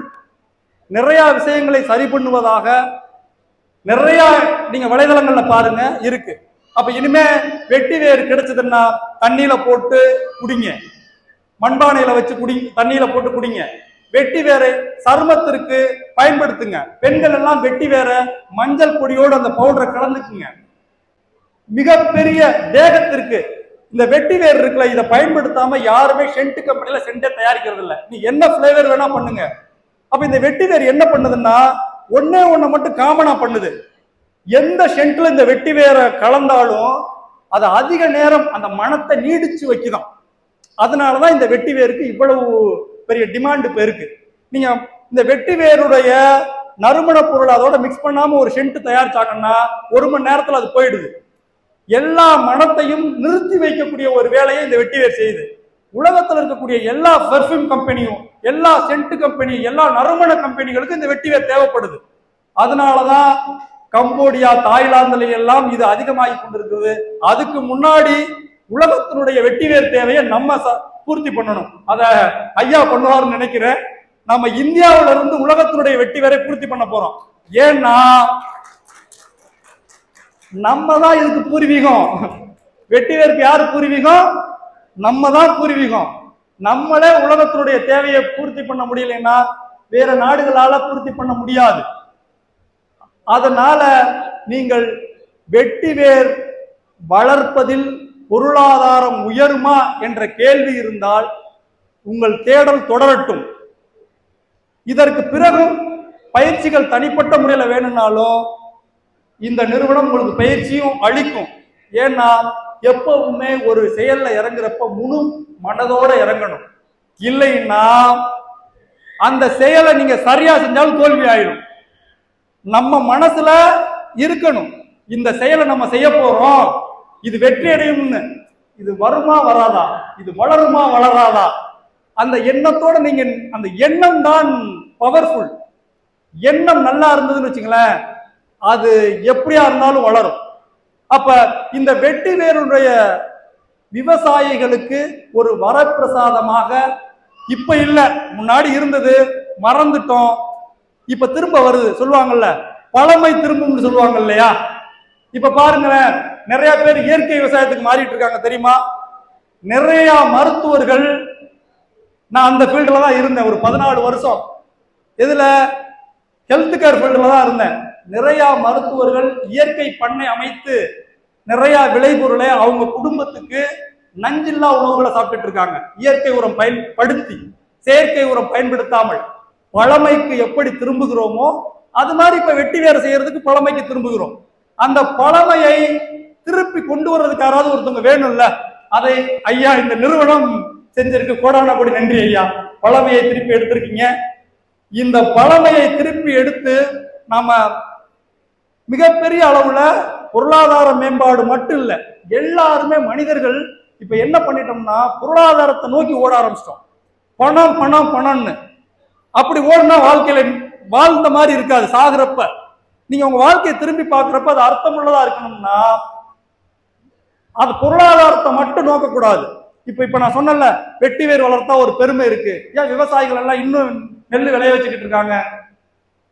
நிறைய விஷயங்களை சரி பண்ணுவதாக நிறைய நீங்க வலைதளங்கள்ல பாருங்க இருக்கு. அப்ப இனிமே வெட்டி வேர் கிடைச்சதுன்னா தண்ணியில போட்டு குடிங்க, மண்பானையில வச்சு குடி, தண்ணியில போட்டு குடிங்க. வெட்டி வேரை சருமத்திற்கு பயன்படுத்துங்க. பெண்கள் எல்லாம் வெட்டி வேற மஞ்சள் பொடியோடு அந்த பவுடரை கலந்துக்குங்க. மிகப்பெரிய தேகத்திற்கு இந்த வெட்டி வேர் இருக்குல்ல, இதை பயன்படுத்தாம யாருமே சென்ட் கம்பெனில சென்டே தயாரிக்கிறது இல்லை. நீ என்ன பிளேவர் வேணா பண்ணுங்க. அப்ப இந்த வெட்டி வேர் என்ன பண்ணுதுன்னா ஒன்னே ஒண்ணு மட்டும் காமனா பண்ணுது. எந்த சென்ட்ல இந்த வெட்டி வேரை கலந்தாலும் அது அதிக நேரம் அந்த மனத்தை நீடிச்சு வைக்குதான். அதனாலதான் இந்த வெட்டி வேருக்கு இவ்வளவு பெரிய டிமாண்ட் இப்ப இருக்கு. நீங்க இந்த வெட்டி வேருடைய நறுமண பொருள் அதோட மிக்ஸ் பண்ணாம ஒரு சென்ட் தயாரிச்சாங்கன்னா 1 மணி நேரத்துல அது போயிடுது. எல்லா மனத்தையும் நிறுத்தி வைக்கக்கூடிய ஒரு வேலையை இந்த வெட்டி வேர் செய்யுது. உலகத்தில் இருக்கக்கூடிய எல்லா பெர்ஃப்யூம் கம்பெனியும், எல்லா சென்ட் கம்பெனி, எல்லா நறுமண கம்பெனிகளுக்கும் இந்த வெட்டி வேர் தேவைப்படுது. அதனாலதான் கம்போடியா, தாய்லாந்துல எல்லாம் இது அதிகமாகி கொண்டிருக்கிறது. அதுக்கு முன்னாடி உலகத்தினுடைய வெட்டி வேர் தேவையை நம்ம பூர்த்தி பண்ணணும். அத ஐயா பண்ணுவாருன்னு நினைக்கிறேன். நம்ம இந்தியாவில இருந்து உலகத்தினுடைய வெட்டி வேரை பூர்த்தி பண்ண போறோம். ஏன்னா நம்ம தான் இதுக்கு பூர்வீகம். வெட்டி வேருக்கு யாரு பூர்வீகம்? நம்ம தான் பூர்வீகம். நம்மளே உலகத்தினுடைய தேவையை பூர்த்தி பண்ண முடியலைன்னா வேற நாடுகளால பூர்த்தி பண்ண முடியாது. அதனால நீங்கள் வெட்டி வேர் வளர்ப்பதில் பொருளாதாரம் உயருமா என்ற கேள்வி இருந்தால் உங்கள் தேடல் தொடரட்டும். இதற்கு பிறகும் பயிற்சிகள் தனிப்பட்ட முறையில் வேணும்னாலும் இந்த நிறுவனம் உங்களுக்கு பயிற்சியும் அளிக்கும். ஏன்னா எப்பவுமே ஒரு செயல்ல இறங்குறப்ப முழு மனதோட இறங்கணும். இல்லைன்னா அந்த செயலை நீங்க சரியா செஞ்சாலும் தோல்வி ஆயிடும். நம்ம மனசுல இருக்கணும், இந்த செயலை நம்ம செய்ய போறோம், இது வெற்றி அடையும்னு. இது வருமா வராதா, இது வளருமா வளராதா, அந்த எண்ணத்தோட நீங்க, அந்த எண்ணம் தான் பவர்ஃபுல். எண்ணம் நல்லா இருந்ததுன்னு வச்சுங்களேன், அது எப்படியா இருந்தாலும் வளரும். அப்ப இந்த வெட்டி வேருடைய விவசாயிகளுக்கு ஒரு வரப்பிரசாதமாக இப்ப இல்ல, முன்னாடி இருந்தது, மறந்துட்டோம், இப்ப திரும்ப வருது. சொல்லுவாங்கல்ல, பழமை திரும்பும்னு சொல்லுவாங்க இல்லையா? இப்ப பாருங்களேன், நிறைய பேர் இயற்கை விவசாயத்துக்கு மாறிட்டு இருக்காங்க தெரியுமா? நிறைய மருத்துவர்கள், நான் அந்த ஃபீல்டுல தான் இருந்தேன் ஒரு 14 வருஷம். இதுல ஹெல்த் கேர் ஃபீல்டுல தான் இருந்தேன். நிறைய மருத்துவர்கள் இயற்கை பண்ணை அமைத்து நிறைய விளைபொருளை அவங்க குடும்பத்துக்கு நஞ்சில்லா உணவுகளை சாப்பிட்டு இருக்காங்க. இயற்கை உரம் பயன்படுத்தி, செயற்கை உரம் பயன்படுத்தாமல் பழமைக்கு எப்படி திரும்புகிறோமோ அது மாதிரி இப்ப வெட்டி வேற செய்யறதுக்கு பழமைக்கு திரும்புகிறோம். அந்த பழமையை திருப்பி கொண்டு வர்றதுக்கு யாராவது ஒருத்தவங்க வேணும்ல, அதை ஐயா இந்த நிறுவனம் செஞ்சிருக்கு. கோடான கோடி நன்றி ஐயா, பழமையை திருப்பி எடுத்திருக்கீங்க. இந்த பழமையை திருப்பி எடுத்து நாம மிகப்பெரிய அளவுல பொருளாதார மேம்பாடு மட்டும் இல்ல, எல்லாருமே மனிதர்கள் இப்ப என்ன பண்ணிட்டோம்னா பொருளாதாரத்தை நோக்கி ஓட ஆரம்பிச்சிட்டோம். பணம் பணம் பணம்னு. அப்படி ஓடுனா வாழ்க்கையில வாழ்ந்த மாதிரி இருக்காது. சாகுறப்ப நீங்க உங்க வாழ்க்கையை திரும்பி பார்க்கிறப்ப அது அர்த்தமுள்ளதா இருக்கணும்னா அது பொருளாதாரத்தை மட்டும் நோக்கக்கூடாது. இப்ப நான் சொன்னல, வெட்டி வேர் வளர்த்தா ஒரு பெருமை இருக்கு. ஏன் விவசாயிகள் எல்லாம் இன்னும் நெல் விளைய வச்சுக்கிட்டு இருக்காங்க?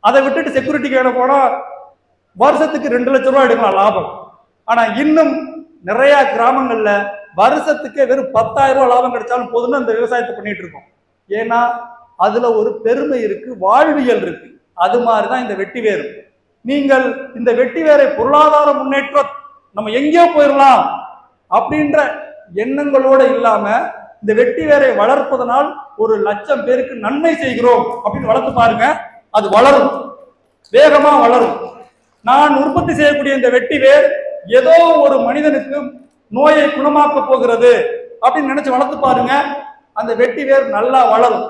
அதை விட்டுட்டு செக்யூரிட்டி கேட போனா வருஷத்துக்கு 2 லட்சம் ரூபாய் எடுக்கலாம் லாபம். ஆனா இன்னும் நிறைய கிராமங்கள்ல வருஷத்துக்கே வெறும் 10,000 ரூபாய் லாபம் கிடைச்சாலும் போதுன்னு அந்த விவசாயத்தை பண்ணிட்டு இருக்கோம். ஏன்னா அதுல ஒரு பெருமை இருக்கு, வாழ்வியல் இருக்கு. அது மாதிரிதான் இந்த வெட்டி வேர். நீங்கள் இந்த வெட்டி வேரை பொருளாதார முன்னேற்றம் நம்ம எங்கேயோ போயிடலாம் அப்படின்ற எண்ணங்களோட இல்லாம இந்த வெட்டி வேரை வளர்ப்பதனால் 1,00,000 பேருக்கு நன்மை செய்கிறோம் அப்படின்னு வளர்த்து பாருங்க. அது வளரும், வேகமா வளரும். நான் உற்பத்தி செய்யக்கூடிய இந்த வெட்டி வேர் ஏதோ ஒரு மனிதனுக்கு நோயை குணமாக்க போகிறது அப்படின்னு நினைச்சு வளர்த்து பாருங்க. அந்த வெட்டி வேர் நல்லா வளரும்.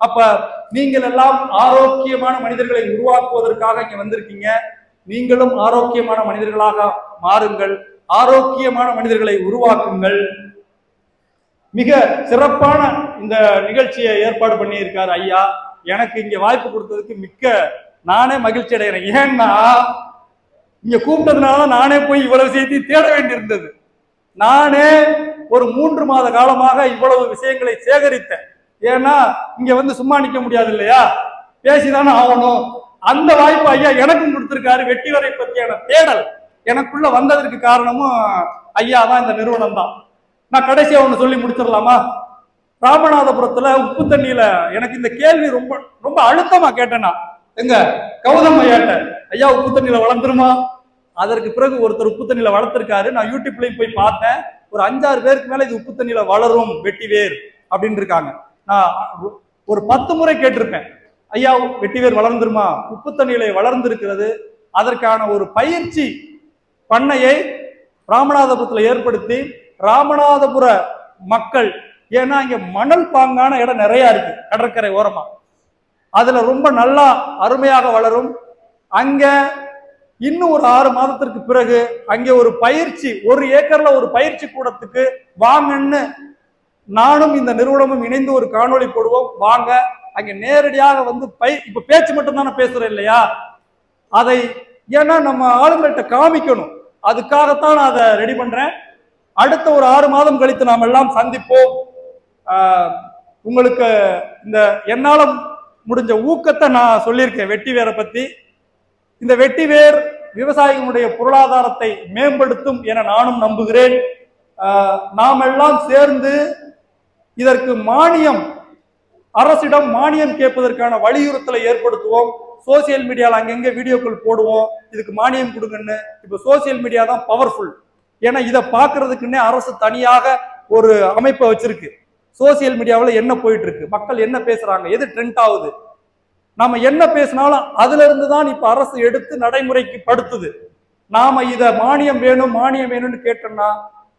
அப்ப நீங்கள் எல்லாம் ஆரோக்கியமான மனிதர்களை உருவாக்குவதற்காக இங்க வந்திருக்கீங்க. நீங்களும் ஆரோக்கியமான மனிதர்களாக மாறுங்கள், ஆரோக்கியமான மனிதர்களை உருவாக்குங்கள். மிக சிறப்பான இந்த நிகழ்ச்சியை ஏற்பாடு பண்ணி இருக்காரு ஐயா. எனக்கு இங்க வாய்ப்பு கொடுத்ததுக்கு நானே மகிழ்ச்சி அடைகிறேன். ஏன்னா இங்க கூப்பிட்டதுனாலதான் நானே போய் இவ்வளவு விஷயத்தையும் தேட வேண்டியிருந்தது. நானே ஒரு 3 மாத காலமாக இவ்வளவு விஷயங்களை சேகரித்தேன். ஏன்னா இங்க வந்து சும்மா நிக்க முடியாது இல்லையா, பேசிதானே ஆகணும். அந்த வாய்ப்பு ஐயா எனக்கும் கொடுத்திருக்காரு. வெட்டி வேரை பற்றியான தேடல் எனக்குள்ள வந்ததற்கு காரணமும் ஐயா தான், இந்த நிறுவனம் தான். நான் கடைசியா ஒண்ணு சொல்லி முடிச்சிடலாமா? ராமநாதபுரத்துல உப்பு தண்ணியில எனக்கு இந்த கேள்வி ரொம்ப ரொம்ப அழுத்தமா கேட்டேன்னா எங்க கௌதம் ஐயாட்ட, ஐயா உப்பு தண்ணியில வளர்ந்துருமா? அதற்கு பிறகு ஒருத்தர் உப்பு தண்ணியில வளர்த்திருக்காரு. நான் யூடியூப்லயும் போய் பார்த்தேன். ஒரு 5-6 பேருக்கு மேல இது உப்பு தண்ணியில வளரும் வெட்டிவேர் அப்படின்னு இருக்காங்க. நான் ஒரு 10 முறை கேட்டிருப்பேன், ஐயா வெட்டிவேர் வளர்ந்துருமா? உப்பு தண்ணியில வளர்ந்திருக்கிறது. அதற்கான ஒரு பயிற்சி பண்ணையை ராமநாதபுரத்துல ஏற்படுத்தி ராமநாதபுர மக்கள், ஏன்னா இங்க மணல் பாங்கான இடம் நிறைய இருக்கு கடற்கரை ஓரமா, அதுல ரொம்ப நல்லா அருமையாக வளரும். அங்க இன்னும் ஒரு 6 மாதத்திற்கு பிறகு அங்கே ஒரு பயிற்சி, 1 ஏக்கர்ல ஒரு பயிற்சி கூடத்துக்கு வாங்கன்னு நானும் இந்த நிறுவனமும் இணைந்து ஒரு காணொளி போடுவோம். வாங்க, அங்க நேரடியாக வந்து இப்ப பேச்சு மட்டும் தானே பேசுறேன் இல்லையா, அதை ஏன்னா நம்ம ஆளுங்கள்ட்ட காமிக்கணும், அதுக்காகத்தான் நான் அதை ரெடி பண்றேன். அடுத்த ஒரு 6 மாதம் கழித்து நாம் எல்லாம் சந்திப்போம். உங்களுக்கு இந்த என்னால முடிஞ்ச ஊக்கத்தை நான் சொல்லியிருக்கேன் வெட்டிவேரை பத்தி. இந்த வெட்டிவேர் விவசாயிகளுடைய பொருளாதாரத்தை மேம்படுத்தும் என நானும் நம்புகிறேன். நாம் எல்லாம் சேர்ந்து இதற்கு மானியம், அரசிடம் மானியம் கேட்பதற்கான வலியுறுத்தலை ஏற்படுத்துவோம். சோசியல் மீடியால அங்கங்க வீடியோக்கள் போடுவோம், இதுக்கு மானியம் கொடுங்கன்னு. இப்ப சோசியல் மீடியா தான் பவர்ஃபுல். ஏன்னா இதை பார்க்கறதுக்குன்னே அரசு தனியாக ஒரு அமைப்பை வச்சிருக்கு. சோசியல் மீடியாவில் என்ன போயிட்டு இருக்கு, மக்கள் என்ன பேசுறாங்க, எது ட்ரெண்ட் ஆகுது, நாம என்ன பேசினாலும் அதுல இருந்து தான் இப்ப அரசு எடுத்து நடைமுறைக்கு படுத்துது. நாம இத மானியம் வேணும் மானியம் வேணும்னு கேட்டோம்னா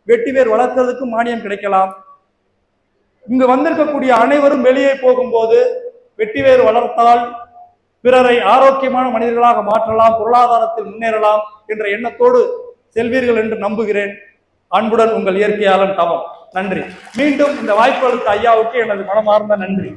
வெட்டிவேர் வளர்க்கறதுக்கு மானியம் கிடைக்கலாம். இங்கு வந்திருக்கக்கூடிய அனைவரும் வெளியே போகும்போது வெட்டிவேர் வளர்த்தால் பிறரை ஆரோக்கியமான மனிதர்களாக மாற்றலாம், பொருளாதாரத்தில் முன்னேறலாம் என்ற எண்ணத்தோடு செல்வீர்கள் என்று நம்புகிறேன். அன்புடன் உங்கள் இயற்கையாளன் தவம். நன்றி. மீண்டும் இந்த வாய்ப்பு அளித்த ஐயாவுக்கு எனது மனமார்ந்த நன்றி.